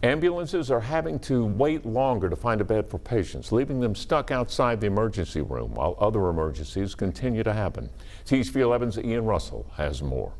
Ambulances are having to wait longer to find a bed for patients, leaving them stuck outside the emergency room while other emergencies continue to happen. TV 11's Ian Russell has more.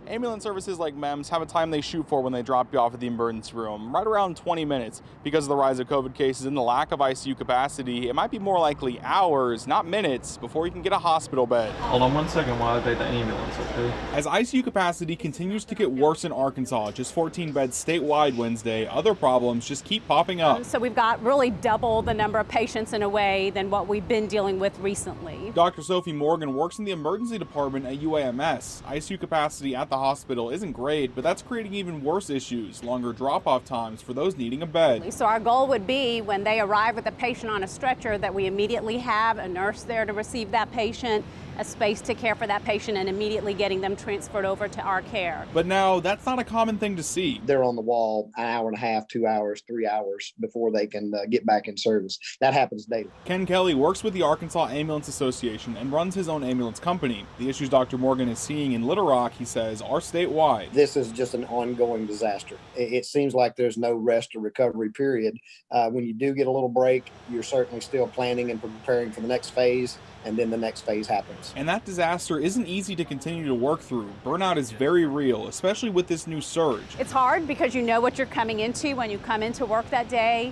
Ambulance services like MEMS have a time they shoot for when they drop you off at the emergency room, right around 20 minutes. Because of the rise of COVID cases and the lack of ICU capacity, it might be more likely hours, not minutes, before you can get a hospital bed. Hold on 1 second while I take the ambulance, okay? As ICU capacity continues to get worse in Arkansas, just 14 beds statewide Wednesday, other problems just keep popping up. So we've got really double the number of patients in a way than what we've been dealing with recently. Dr. Sophie Morgan works in the emergency department at UAMS. ICU capacity at the hospital isn't great, but that's creating even worse issues, longer drop-off times for those needing a bed. So our goal would be when they arrive with a patient on a stretcher that we immediately have a nurse there to receive that patient, a space to care for that patient, and immediately getting them transferred over to our care. But now that's not a common thing to see. They're on the wall an hour and a half, 2 hours, 3 hours before they can get back in service. That happens daily. Ken Kelly works with the Arkansas Ambulance Association and runs his own ambulance company. The issues Dr. Morgan is seeing in Little Rock, he says, are statewide. This is just an ongoing disaster. It seems like there's no rest or recovery period. When you do get a little break, you're certainly still planning and preparing for the next phase, and then the next phase happens. And that disaster isn't easy to continue to work through. Burnout is very real, especially with this new surge. It's hard because you know what you're coming into when you come into work that day.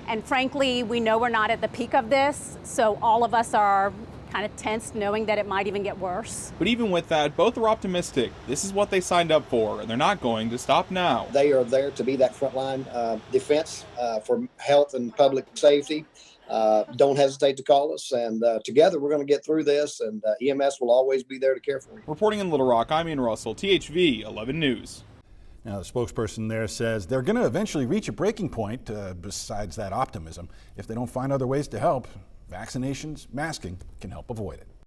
And frankly, we know we're not at the peak of this, so all of us are kind of tense knowing that it might even get worse. But even with that, both are optimistic. This is what they signed up for, and they're not going to stop now. They are there to be that frontline defense for health and public safety. Don't hesitate to call us, and together we're going to get through this, and EMS will always be there to care for you. Reporting in Little Rock, I'm Ian Russell, THV 11 News. Now, the spokesperson there says they're going to eventually reach a breaking point, besides that optimism. If they don't find other ways to help, vaccinations, masking can help avoid it.